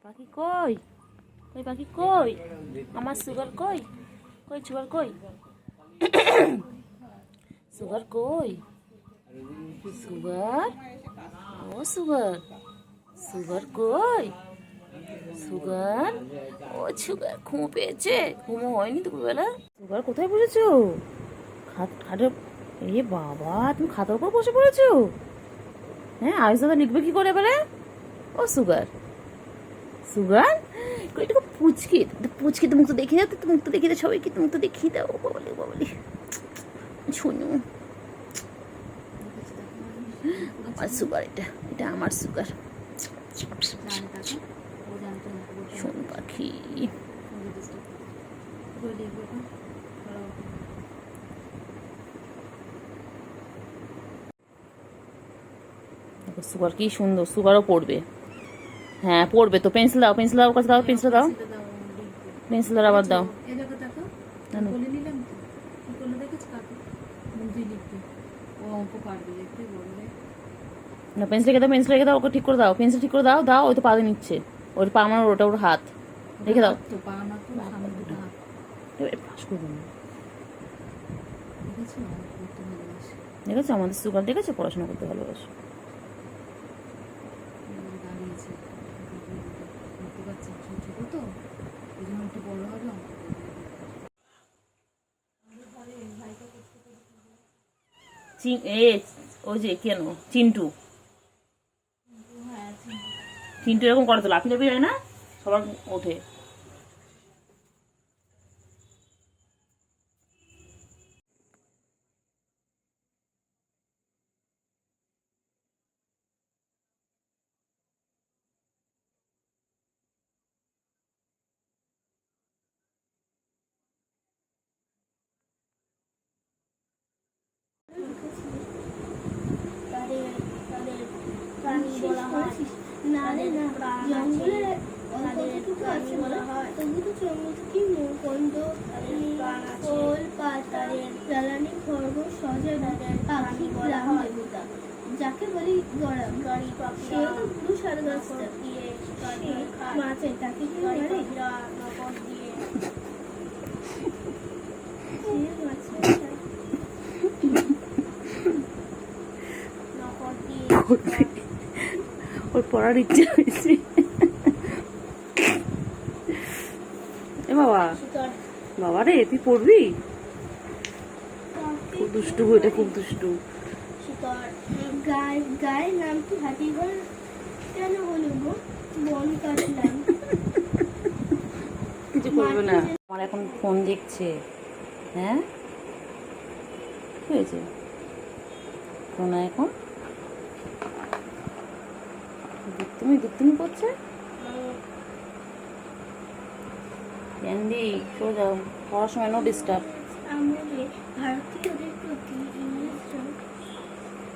পাখি কই? কই পাখি কই? আমার সুগার কই? কই সুগার কই? সুগার কই? সুগার? ও সুগার, সুগার কই? সুগার? ও সুগার ঘুমো পেয়েছে? ঘুমো হয়নি দুপুরবেলা? সুগার কোথায় বসেছো? খাটে? এ বাবা, তুমি খাতার উপর বসে পড়েছো? হ্যাঁ, আয়ুষ দাদা লিখবে কি করে এবারে? ও সুগার, সুগার এটাকে পুচকে পুচকে, তো মুখ তো দেখিয়ে দাও, তো মুখ তো দেখিয়ে দাও সবাইকে, মুখ তো দেখিয়ে দাও। বাবালি বাবালি শোনো, আমার সুগার, এটা এটা আমার সুগার। শোন পাখি, সুগার কি সুন্দর, সুগারও পড়বে। হ্যাঁ পড়বে তো, পেন্সিল দাও, পেন্সিল দাও, কাছে দাও, পেন্সিল দাও, পেন্সিল দাও, আবার দাও। না পেন্সিল রেখে দাও, পেন্সিল রেখে দাও, ওকে ঠিক করে দাও, পেন্সিল ঠিক করে দাও, দাও। ওই তো পা নিচ্ছে, ওর পা আমার, ওটা ওর হাত, রেখে দাও। দেখেছো আমাদের সুগার, দেখেছো পড়াশোনা করতে ভালোবাসে। ওই যে কেন চিন্টু, চিন্টু এরকম করে তো লাফি লাফি হয় না, সবার ওঠে। যাকে বলি গরম সেও তো পুরুষ আর মাছে তাকে কি ওর পড়ার ইচ্ছে হয়েছে। এ বাবা, বাবা রে তুই পড়বি? খুব দুষ্টু, এটা খুব দুষ্টু। গায়ের নাম কি হাতিঘর কেন হলো গো? বন কাটলাম। কিছু করবে না, আমার এখন ফোন দেখছে। হ্যাঁ কি হয়েছে? ফোন এখন তুমি তুমি করছে। ক্যান্ডি চলে যাও, পড়ার সময় নো ডিস্টার্ব।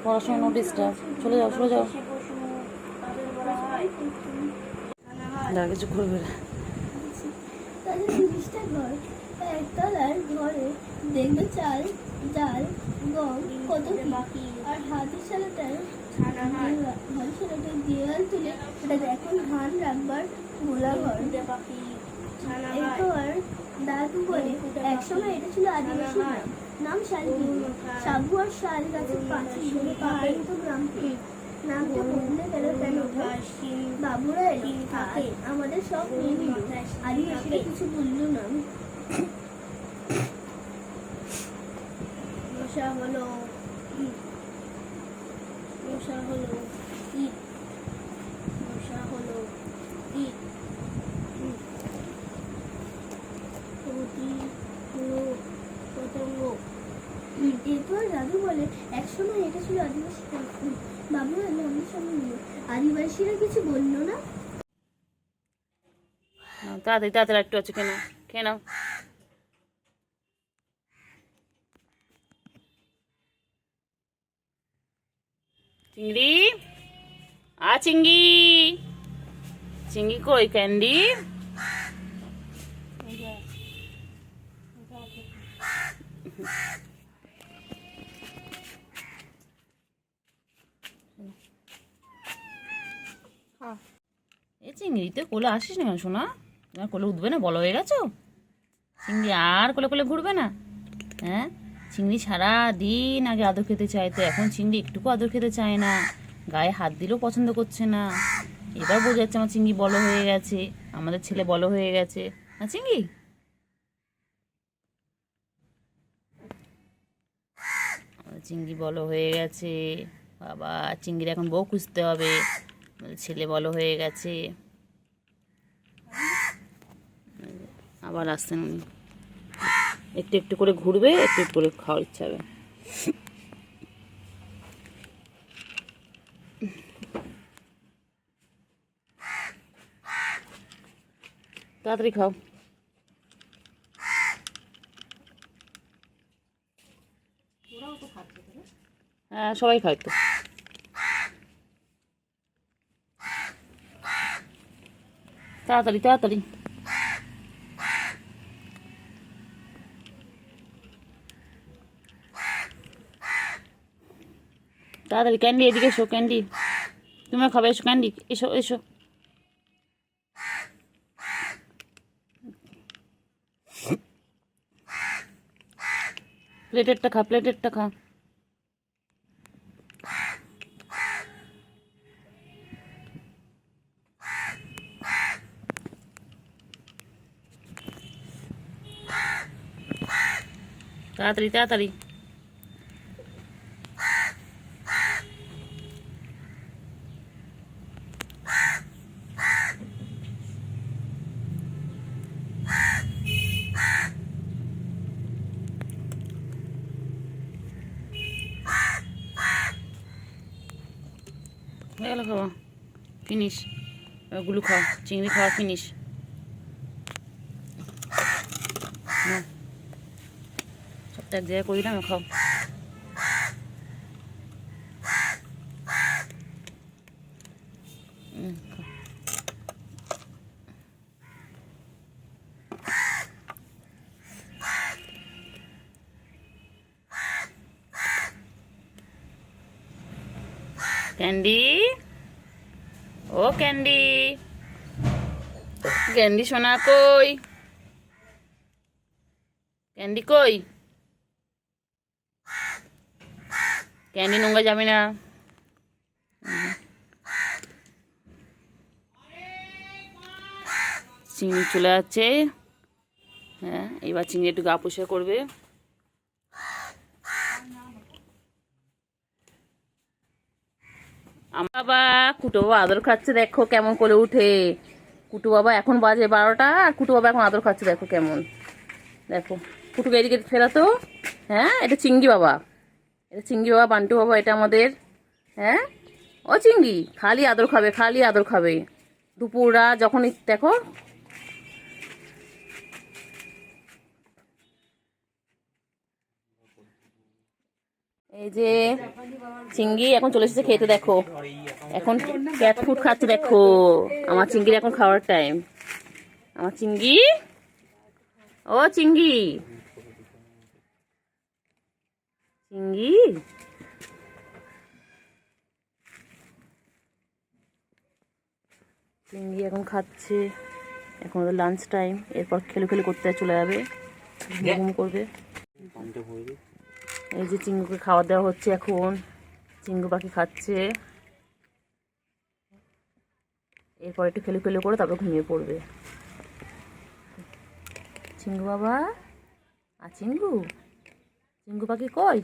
পড়ার সময় নো ডিস্টার্ব, চলে যাও চলে যাও। যা কিছু করবে না। একতলার ঘরে দেখবে চাল ডাল গম কত বাকি, আর হাতের সালাটার দেওয়াল তুলে ওটা এখন ধান রাখবার গোলা ঘর। এরপর দাদু বলে একসময় এটা ছিল আদিবাসী গ্রাম, নাম শালগিরি। সাবু আর শাল গাছের পাশে পাহাড়িত গ্রামটি নামটা বদলে গেল কেন? বাবুরা এলো থাকে, আমাদের সব নিয়ে নিল, আদিবাসীরা কিছু বললো না। মশা হলো মশা হলো ঈদ, মশা হলো ঈদ, পতঙ্গ। এরপর দাদু বলে একসময় এটা ছিল আদিবাসী গ্রাম, বাবুরা আমাদের সঙ্গে নিল, আদিবাসীরা কিছু বললো না। তাড়াতাড়ি তাড়াতাড়ি একটু আছে, কেন কেন চিংড়ি, চিংড়ি, চিংড়ি কই? ক্যান্ডি এই চিংড়ি তুই কোলে আসিস না কেন শোনা? তোমার কোলে উঠবে না, বলো হয়ে গেছো? চিংড়ি আর কোলে কোলে ঘুরবে না? হ্যাঁ, চিংড়ি সারা দিন আগে আদর খেতে চাইতো, এখন চিংড়ি একটুকু আদর খেতে চায় না, গায়ে হাত দিলেও পছন্দ করছে না। এবার বোঝা যাচ্ছে আমার চিংড়ি বড় হয়ে গেছে, আমাদের ছেলে বড় হয়ে গেছে। না চিংড়ি? আমাদের চিংড়ি বড় হয়ে গেছে বাবা। চিংড়ির এখন বউ খুঁজতে হবে, আমাদের ছেলে বড় হয়ে গেছে। আবার আসছেন উনি, একটু একটু করে ঘুরবে, একটু একটু করে খাওয়ার ইচ্ছা হবে। তাড়াতাড়ি খাও। হ্যাঁ, সবাই খায় তো। তাড়াতাড়ি তাড়াতাড়ি। তাড়াতাড়ি ক্যান্ডি, এদিকে এসো ক্যান্ডি, তুমিও খাবে, এসো ক্যান্ডি, এসো এসো। প্লেটেরটা খা, প্লেটেরটা খা। তাড়াতাড়ি তাড়াতাড়ি। হয়ে গেল খাওয়া, ফিনিশ। ওগুলো খাও, চিংড়ি খাওয়া ফিনিশ। সবটা এক জায়গায় করি না, খাও। ক্যান্ডি, ও ক্যান্ডি, ক্যান্ডি সোনা কই? ক্যান্ডি কই? ক্যান্ডি নোংরা যাবে না। চিংড়ি চলে যাচ্ছে। হ্যাঁ, এবার চিংড়ি একটু গা পরিষ্কার করবে। বাবা, কুটু বাবা আদর খাচ্ছে, দেখো কেমন করে উঠে। কুটু বাবা এখন বাজে 12টা, আর কুটু বাবা এখন আদর খাচ্ছে, দেখো কেমন। দেখো কুটুকে এদিকে ফেরাতো। হ্যাঁ, এটা চিংড়ি বাবা, এটা চিংড়ি বাবা, বান্টু বাবা এটা আমাদের। হ্যাঁ, ও চিংড়ি খালি আদর খাবে, খালি আদর খাবে। দুপুররা যখনই দেখো। এই যে চিংড়ি এখন চলে এসেছে খেতে, দেখো এখন ক্যাট ফুড খাচ্ছে। দেখো আমার চিংড়ির এখন খাওয়ার টাইম। আমার চিংড়ি, ও চিংড়ি, চিংড়ি চিংড়ি এখন খাচ্ছে। এখন ওদের লাঞ্চ টাইম, এরপর খেলে খেলে করতে চলে যাবে, ঘুম করবে। এই যে চিংড়িকে খাওয়া দেওয়া হচ্ছে এখন, চিংড়ি পাখি খাচ্ছে। এরপর একটু খেলে খেলে করে তারপর ঘুমিয়ে পড়বে। চিংড়ু বাবা, আর চিংড়ু, চিংড়ু পাখি কই?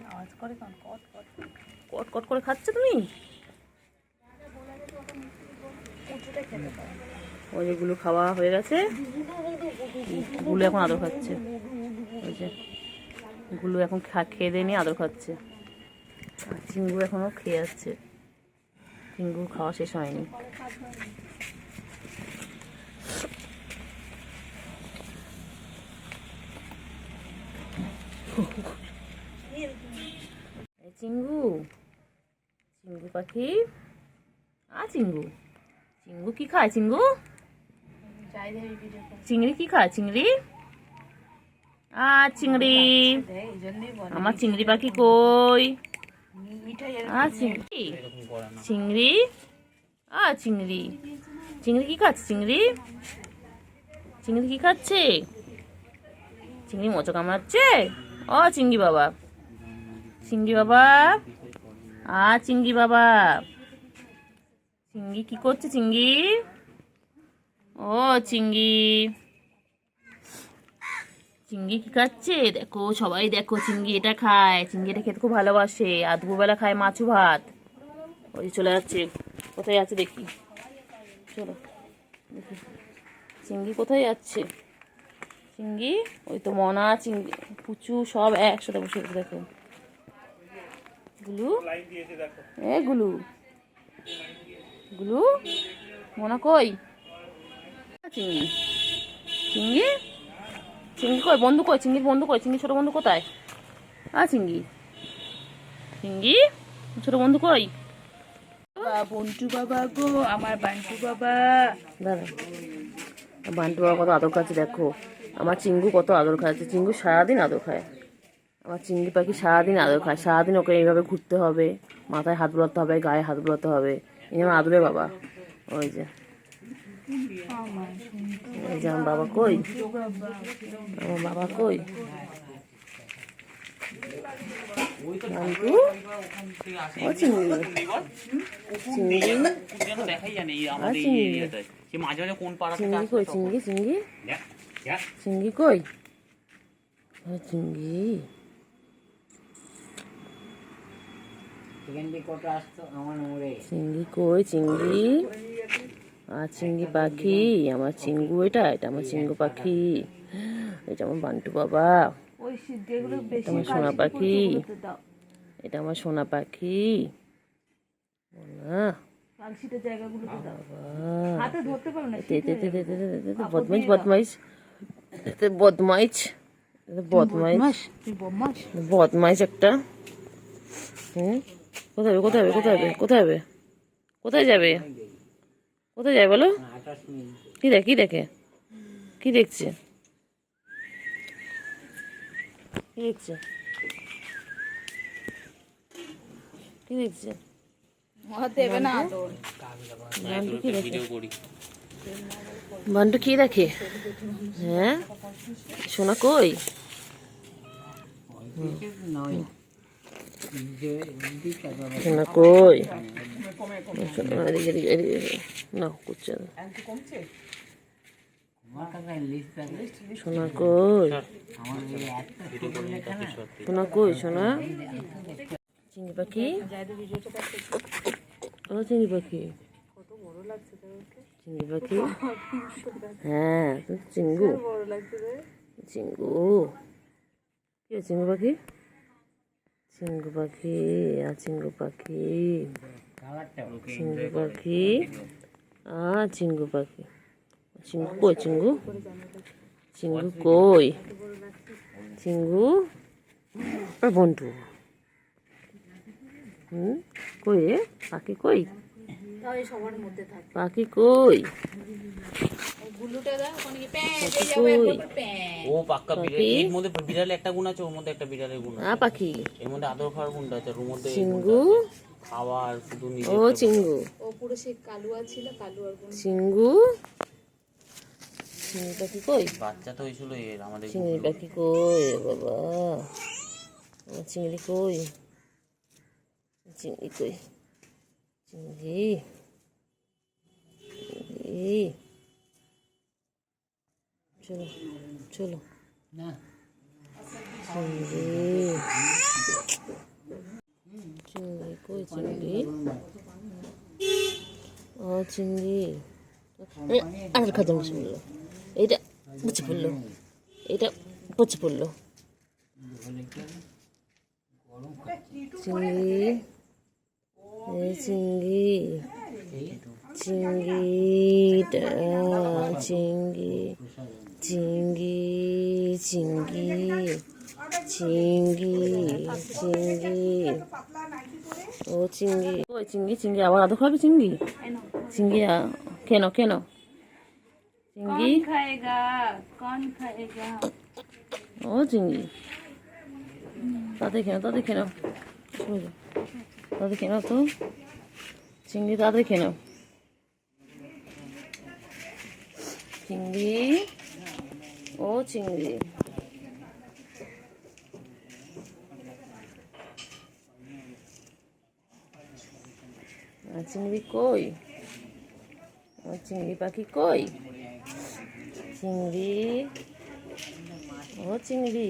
কট কট করে খাচ্ছে তুমি? ওই যেগুলো খাওয়া হয়ে গেছে, গুলো এখন আদর খাচ্ছে। ওই যে গুলো এখন খেয়ে দিয়ে নিয়ে আদর খাচ্ছে। আর চিংড়ু এখনো খেয়ে যাচ্ছে, চিংড়ু খাওয়া শেষ হয়নি। চিংড়ু, চিংড়ু পাখি, চিংড়ু, চিংড়ু কি খায়? চিংড়ু, চিংড়ি কি খায়? চিংড়ি, চিংড়ি, আমার চিংড়ি পাখি কই? চিংড়ি, চিংড়ি, চিংড়ি, চিংড়ি কি খাচ্ছে? চিংড়ি চিংড়ি কি খাচ্ছে? চিংড়ি মোচা কামড়াচ্ছে? ও চিংড়ি বাবা, চিংড়ি বাবা, চিংড়ি বাবা, চিংড়ি কি করছে? চিংড়ি, ও চিংড়ি, চিংড়ি কি খাচ্ছে? দেখো সবাই দেখো, চিংড়ি এটা খায়, চিংড়ি এটা খেতে খুব ভালোবাসে। আর দুপুরবেলা খায় মাছু ভাত। ওই চলে যাচ্ছে, কোথায় আছে দেখি, চলো দেখি চিংড়ি কোথায় যাচ্ছে। চিংড়ি ওই তো মনা, চিংড়ি, পুচু সব একসাথে বসে বসে দেখো। গুলু, এ গুলু, গুলু, মনা কই? চিংড়ি, চিংড়ি, চিংড়ি কই? বন্ধু কই? চিংড়ির বন্ধু কই? চিংড়ি ছোট বন্ধু কোথায়? চিংড়ি, চিংড়ি ছোট বন্ধু কই? বন্টু বাবা গো, আমার বান্টু বাবা। দাদা, বান্টু বাবা কত আদর খাচ্ছে দেখো। আমার চিঙ্গু কত আদর খাচ্ছে। চিঙ্গু সারাদিন আদর খায়। আমার চিংড়ি পাখি সারাদিন আদর খায়। সারাদিন ওকে এইভাবে ঘুরতে হবে, মাথায় হাত বুলাতে হবে, গায়ে হাত বুলাতে হবে। এই আমার আদরে বাবা। ওই যে, এই যে আমার বাবা কই? আমার বাবা কই? ও চিংড়ি, চিংড়ি, চিংড়ি কই? চিংড়ি, চিংড়ি, চিংড়ি কই? চিংড়ি, চিংড়ি কই? চিংড়ি, চিংড়ি পাখি, আমার চিঙ্গু, এটা এটা আমার চিঙ্গু পাখি, এটা আমার বান্টু বাবা, এটা আমার সোনা পাখি, এটা আমার সোনা পাখি। বদমাইশ, বদমাইশ, বদমাইশ, বদমাইশ, বদমাইশ একটা। কোথায় হবে? কোথায় হবে? কোথায় হবে? কোথায় হবে? কোথায় যাবে? কোথায় যায় বলো? কি দেখে? কি দেখে? কি দেখছে? কি দেখছে? কি দেখছে? বান্টু কি দেখে? হ্যাঁ, সোনা কই? সোনা কই? না করছে না। সোনা কই? সোনা কই? সোনা, চিংড়ি পাখি, ও চিংড়ি পাখি, চিংড়ি পাখি, হ্যাঁ চিঙ্গু, চিঙ্গু, কি চিঙ্গু পাখি? চিঙ্গু পাখি, চিঙ্গু পাখি, চিঙ্গু পাখি, চিঙ্গু পাখি, চিঙ্গু কই? চিঙ্গু, চিঙ্গু কই? চিঙ্গু, বন্ধু, কই রে? পাখি কই? পাখি কই? ও পাক্কা এর মধ্যে বিড়ালে একটা গুণ আছে, ওর মধ্যে একটা বিড়ালের গুণ আছে। পাখি এর মধ্যে আদর খাওয়ার গুণটা আছে, ওর মধ্যে চিঙ্গু, খাওয়ার শুধু নিজে। ও চিঙ্গু, ও পুরো সে কালুয়া ছিল, কালুয়ার গুণ। চিঙ্গু, চিংড়ি পাখি কই? বাচ্চা তো হয়েছিল এর আমাদের। চিংড়ি পাখি কই বাবা? আমার চিংড়ি কই? চিংড়ি কই? চিংড়ি, চিংড়ি, চলো চলো না চিংড়ি, চিংড়ি কই? চিংড়ি, চিংড়ি, আর খাদ্য বসে পড়লো, এইটা বসে পড়লো, এটা বসে পড়লো। চিংড়ি, চিংড়ি, চিংড়িটা, চিংড়ি, চিংড়ি, চিংড়ি, চিংড়ি, চিংড়ি, ও চিংড়ি কই? চিংড়ি, চিংড়ি আবার আদর খাবে? চিংড়ি, চিংড়ি কেন কেন? চিংড়ি খাएगा कौन खाएगा? ও চিংড়ি, তাদের কেন? তাদের কেন? তাদের কেন তো? চিংড়ি তাদের কেন? চিংড়ি ও চিংড়ি। চিংড়ি কই? চিংড়ি পাখি কই? চিংড়ি ও চিংড়ি,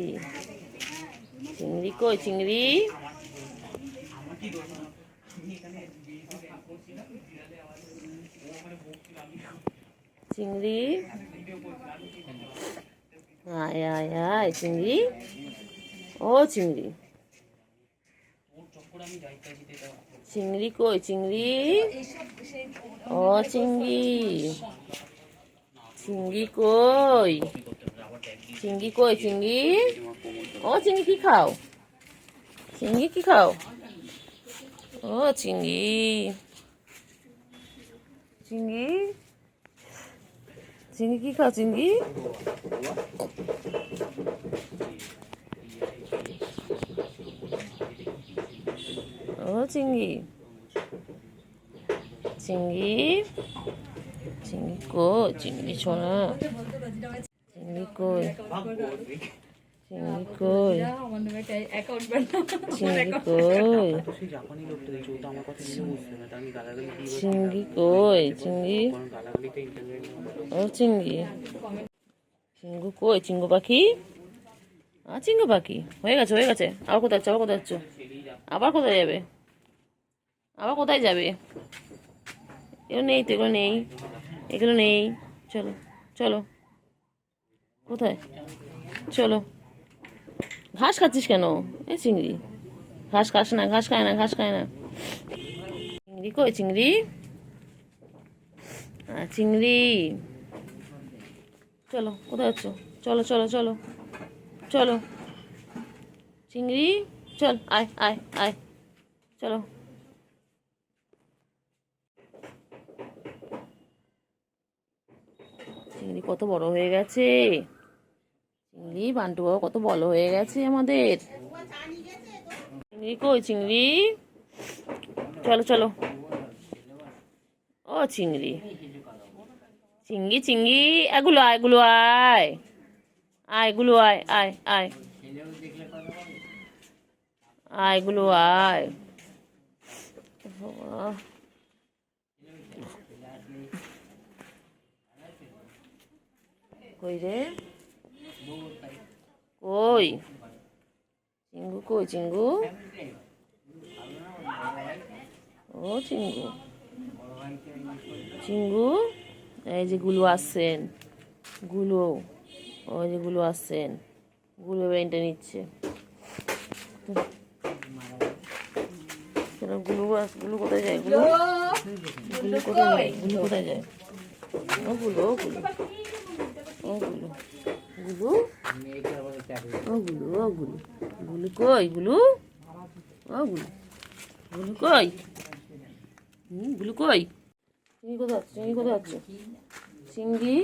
চিংড়ি কই? চিংড়ি চিংড়ি আয় আয় আয় চিংড়ি ও চিংড়ি। চিংড়ি কই? চিংড়ি ও চিংড়ি, চিংড়ি কই? চিংড়ি কই? চিংড়ি ও চিংড়ি কি খাও? চিংড়ি কি খাও? ও চিংড়ি, চিংড়ি চিংড়ি কি খাও? চিংড়ি ও চিংড়ি, চিংড়ি চিংড়ি কই? চিংড়ি ছোনা, চিংড়ি কই? চিংড়ি কই? চিংড়ি কই? জাপানি লোকটা দেখছি, ও তো আমার কথা শুনে বুঝছে না, আমি গালাগালি দিয়ে চিংড়ি কই? চিংড়ি গালাগালিতে ইন্টারনেট ও চিংড়ি, চিঙ্গু কই? চিঙ্গু পাখি চিঙ্গু পাখি হয়ে গেছে, হয়ে গেছে। আবার কোথায় যাচ্ছে? আবার কোথায় যাচ্ছ? আবার কোথায় যাবে? আবার কোথায় যাবে? এগুলো নেই তো, এগুলো নেই, এগুলো নেই। চলো চলো, কোথায়? চলো। ঘাস খাচ্ছিস কেন? এ চিংড়ি ঘাস খাস না, ঘাস খায় না, ঘাস খায় না। চিংড়ি কই? চিংড়ি চিংড়ি চলো, কোথায় যাচ্ছ? চলো চলো চলো চলো, চিংড়ি চল, আয় আয় আয়, চলো। চিংড়ি কত বড় হয়ে গেছে, চিংড়ি বান্টু বাবা কত বড় হয়ে গেছে আমাদের। চিংড়ি কই? চিংড়ি চলো চলো, ও চিংড়ি, চিংড়ি চিংড়ি এগুলো আয়, এগুলো আয়, আয় এগুলো আয়, আয় আয় আয়, এগুলো আয়। কই রে? কই? চিঙ্গু কই? চিঙ্গু ও চিঙ্গু, চিঙ্গু এই যে গুলো আসছেন, গুলো ওই যে গুলো আসছেন, গুলো বেনটা নিচ্ছে। গুলো গুলো কোথায় যায়? গুলো গুলো কোথায় যায়? গুলো কোথায় যায়? ও গুলো, ও গুলো, ও গুলো, গুলো, ও গুলো, ও গুলো, গুলো কই? গুলো, ও গুলো, গুলো কই? গুলো কই? চিংড়ি কোথায় আছে? চিংড়ি কোথায় আছে? চিংড়ি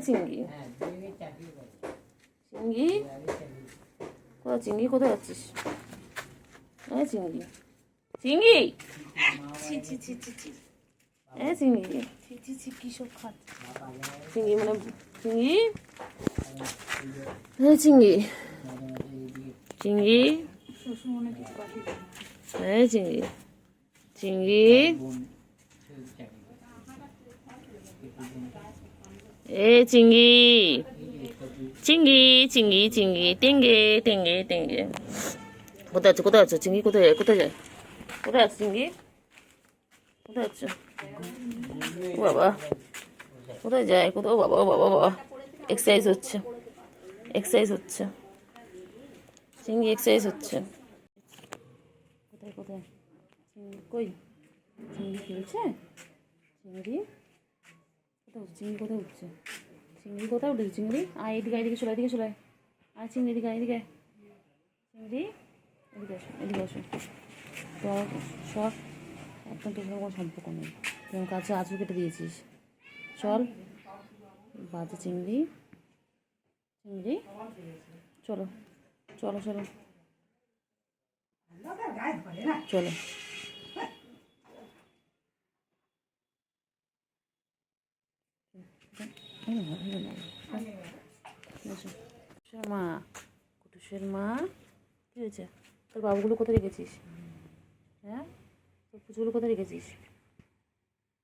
চিংড়ি, চিংড়ি কোথায়? চিংড়ি কোথায় যাচ্ছিস? চিংড়ি, চিংড়ি চিংড়ি কিসব খাচ্ছে? চিংড়ি মানে চিংড়ি, চিংড়ি, চিংড়ি চিংড়ি, চিংড়ি চিংড়ি, চিংড়ি চিংড়ি চিংড়ি, টেঙ্গে টেঙ্গে টেঙ্গে। কোথায় আছে? কোথায় আছে চিংড়ি? কোথায় যায়? কোথায় যায়? কোথায় আছে চিংড়ি? কোথায় আছে? ও বাবা, কোথায় যায়? কোথাও? বাবা, ও বাবা, বাবা এক্সারসাইজ হচ্ছে, এক্সারসাইজ হচ্ছে, চিংড়ি এক্সারসাইজ হচ্ছে। কোথায় কোথায় চিংড়ি কই? চিংড়ি খেলছে? চিংড়ি কোথায় উঠছে? চিংড়ি কোথায় উঠছে? চিংড়ি কোথায় উঠেছে? চিংড়ি আয় এদিকে, এদিকে চলে, এদিকে চলে আয় চিংড়ি, এদিকে এদিকে। চিংড়ি এদিকে আসো, এদিকে আসো। তোর সব একদম তোর কোনো সম্পর্ক নেই, তোর কাছে আঁচড় কেটে দিয়েছিস। চল বাজে চিংড়ি, চিংড়ি চলো চলো চলো চলো। কুটুসের মা, কুটুসের মা, কি হয়েছে? তোর বাবুগুলো কোথায় রেখেছিস? হ্যাঁ, তোর পুজোগুলো কোথায় রেখেছিস?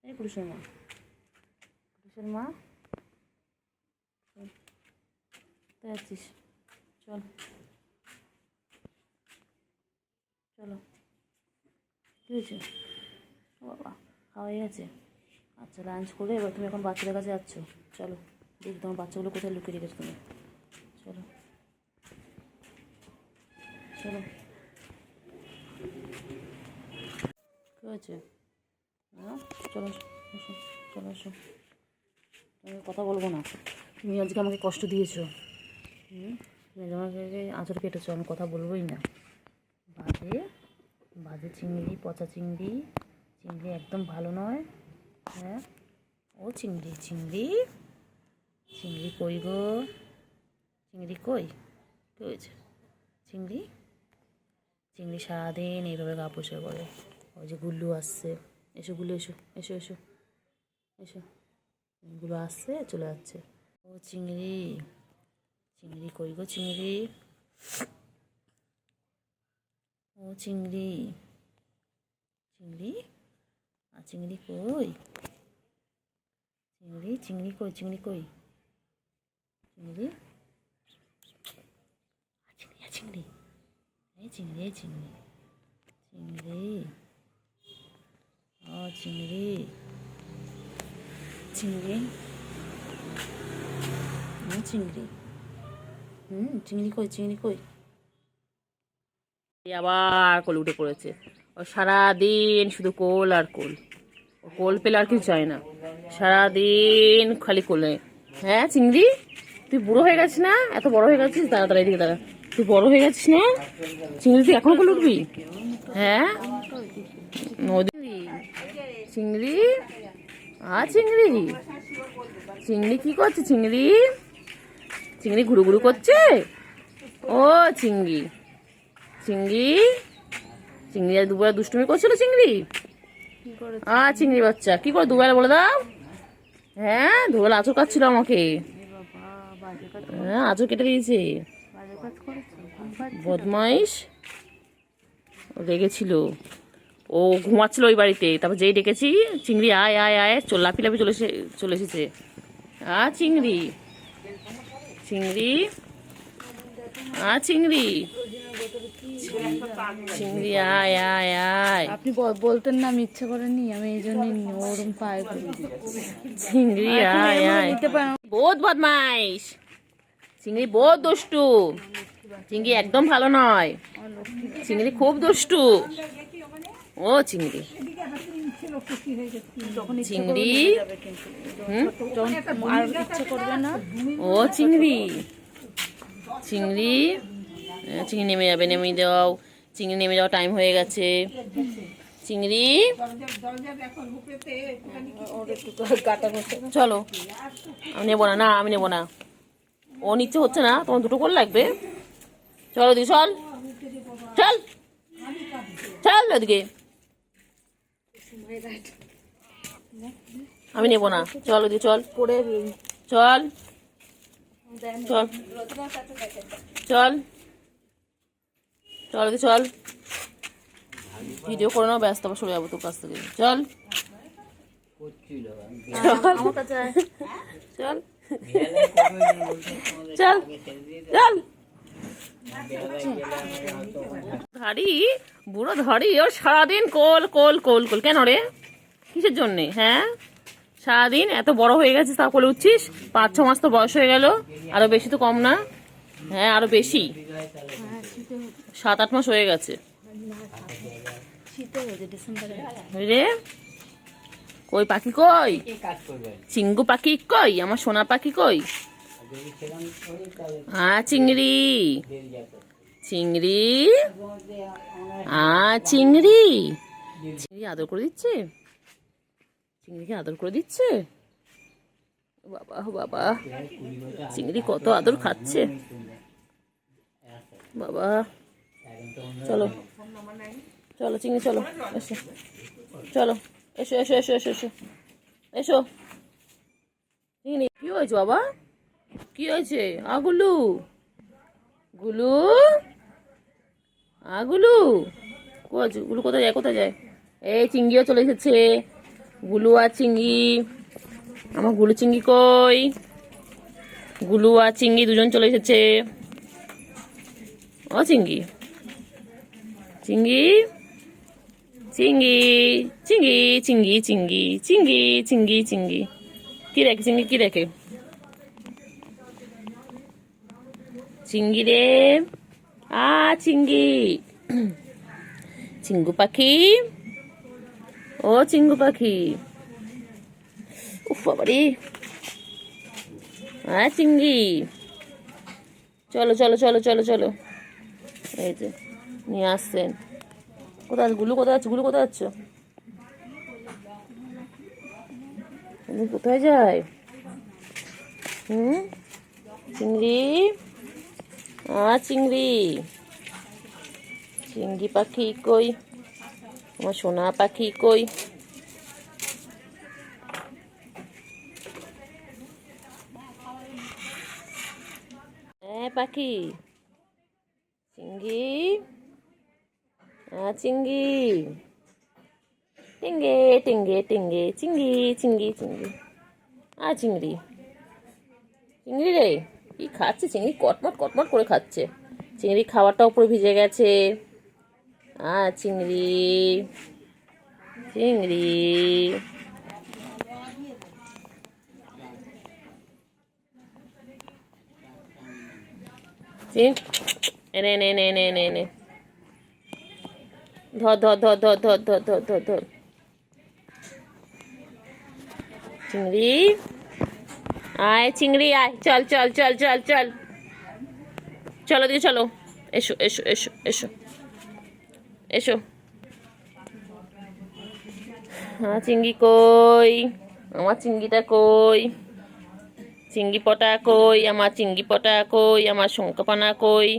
এই কুটুসের মা, কুটুসের মা, কোথায় যাচ্ছিস? চল, চলো। কী হয়েছে? ও বাবা, খাওয়া হয়ে গেছে? আচ্ছা, লাঞ্চ করে এবার তুমি এখন বাচ্চাদের কাছে যাচ্ছ। চলো দেখি তোমার বাচ্চাগুলো কোথায় লুকিয়ে রেখেছো তুমি। চলো চলো। কী হয়েছে? হ্যাঁ, চলো এসো, চলো এসো। তুমি কথা বলবো না, তুমি আজকে আমাকে কষ্ট দিয়েছো। তুমি আমাকে আঁচড় কেটেছো, আমি কথা বলবোই না। বাজে বাজে চিংড়ি, পচা চিংড়ি, চিংড়ি একদম ভালো নয়। হ্যাঁ, ও চিংড়ি, চিংড়ি, চিংড়ি কই গো? চিংড়ি কই? কী হয়েছে? চিংড়ি, চিংড়ি সারাদিন এইভাবে গা পরিষ্কার করে। ওই যে গুল্লু আসছে, এসো গুল্লু, এসো এসো এসো এসো। গুলো আসছে, চলে যাচ্ছে। ও চিংড়ি, চিংড়ি কই গো? চিংড়ি, ও চিংড়ি, চিংড়ি, আর চিংড়ি কই? চিংড়ি, চিংড়ি কই? চিংড়ি কই? চিংড়ি, চিংড়ি, চিংড়ি, এই চিংড়ি, এই চিংড়ি, চিংড়ি, ও চিংড়ি, চিংড়ি, চিংড়ি, চিংড়ি কই? চিংড়ি কই? আবার কোল উঠে পড়েছে। ও সারাদিন শুধু কোল আর কোল, ও কোল পেলে আর কিছু চায় না, সারাদিন খালি কোলে। হ্যাঁ চিংড়ি, তুই বুড়ো হয়ে গেছিস না? এত বড় হয়ে গেছিস? দাঁড়া দাঁড়া, এদিকে দাঁড়া। তুই বড় হয়ে গেছিস না চিংড়ি? তুই এখনো কোলে উঠবি? হ্যাঁ নদী চিংড়ি, চিংড়ি, চিংড়ি কি করছে? চিংড়ি, চিংড়ি ঘুরু ঘুরু করছে। ও চিংড়ি, চিংড়ি, চিংড়ি আর দুবেলা দুষ্টুমি করছিল চিংড়ি। চিংড়ি বাচ্চা কি করে দুবেলা বলে দাও? হ্যাঁ, দুবেলা আঁচড় কাটছিল আমাকে। হ্যাঁ, আঁচড় কেটে দিয়েছে, বদমাইশ। রেগেছিল, ও ঘুমাচ্ছিল ওই বাড়িতে। তারপর যেই ডেকেছি চিংড়ি আয় আয় আয়, লাফি লাফি চলে এসেছে। চিংড়ি, চিংড়ি, চিংড়ি, চিংড়ি আয় আয় আয়। আপনি বলতেন না, আমি ইচ্ছা করেনি, আমি এই জন্য ওরম পায়ে চিংড়ি আয় আয়। বহুত বদমাইশ চিংড়ি, বহুত দুষ্টু চিংড়ি, একদম ভালো নয় চিংড়ি, খুব দুষ্টু। ও চিংড়ি, চিংড়ি, ইচ্ছা করবে না। ও চিংড়ি, চিংড়ি, চিংড়ি নেমে যাবে, নেমে দাও। চিংড়ি নেমে যাওয়া টাইম হয়ে গেছে। চিংড়ি, চলো। আমি নেবো না, না আমি নেবো না। ও নিচ্ছে হচ্ছে না, তোমার দুটো করে লাগবে। চলো দিদি, চল চল চল ওদিকে। আমি নেবো না, চল ওদিকে, চল চল চল চল চল ওদিকে, চল। ভিডিও করে নাও, ব্যস্ত, আবার সরে যাবো তোর কাছ থেকে। চল চল চল চল। ধাড়ি বুড়ো ধাড়ি, ও সারাদিন কোল কোল কোল কোল। কেন রে? কিসের জন্যে? হ্যাঁ, সারাদিন এত বড় হয়ে গেছিস, তা কোলে উঠছিস? 5-6 মাস তো বয়স হয়ে গেল, আরো বেশি তো কম না। হ্যাঁ, আরো বেশি, 7-8 মাস হয়ে গেছে রে। কই পাখি কই? চিঙ্গু পাখি কই? আমার সোনা পাখি কই? চিংড়ি, চিংড়ি, চিংড়ি, চিংড়ি আদর করে দিচ্ছে, চিংড়িকে আদর করে দিচ্ছে। বাবা বাবা, চিংড়ি কত আদর খাচ্ছে বাবা। চলো চলো চিংড়ি, চলো এসো, চলো এসো এসো এসো এসো এসো এসো। চিংড়ি কি হয়েছে? হয়েছে বাবা? কি হয়েছে? গুলু, গুলু, গুলু, গুলু কোথায় যায়, কোথায় যায়? এই চিংড়িও চলে এসেছে। গুলু আর চিংড়ি, আমার গুলু চিংড়ি কই? গুলু আর চিংড়ি দুজন চলে এসেছে। ও চিংড়ি, চিংড়ি, চিংড়ি, চিংড়ি, চিংড়ি, চিংড়ি, চিংড়ি, চিংড়ি, চিংড়ি, কি দেখে চিংড়ি, কি দেখে? চিংড়ি রে, চিংড়ি, চিঙ্গু পাখি, ও চিঙ্গু পাখি, উফ বাবারে, চিংড়ি, চলো চলো চলো চলো চলো, এই যে নিয়ে আসছেন। কোথায় গুলু, কোথায় যাচ্ছ? গুলু কোথায় যাচ্ছ? কোথায় যায়? চিংড়ি, চিংড়ি, চিংড়ি পাখি কই? আমার সোনা পাখি কই? পাখি, চিংড়ি, চিংড়ি, টিঙ্গে টিঙ্গে টিঙ্গে, চিংড়ি চিংড়ি চিংড়ি, চিংড়ি, চিংড়ি রে, কি খাচ্ছে চিংড়ি? কটমট কটমট করে খাচ্ছে। চিংড়ি খাবারটা উপরে ভিজে গেছে। চিংড়ি, চিংড়ি, এনে এনে এনে এনে এনে এনে, ধর ধর ধর ধর ধর ধর ধর ধর ধর, চিংড়ি, চিংড়ি আয়, চল চল চল চল চল, চলো দিকে চলো, এসো এসো এসো এসো এসো। চিংড়ি কই? আমার চিংড়িটা কই? চিংড়ি পটা কই? আমার চিংড়ি পটা কই? আমার শঙ্কপানা কই?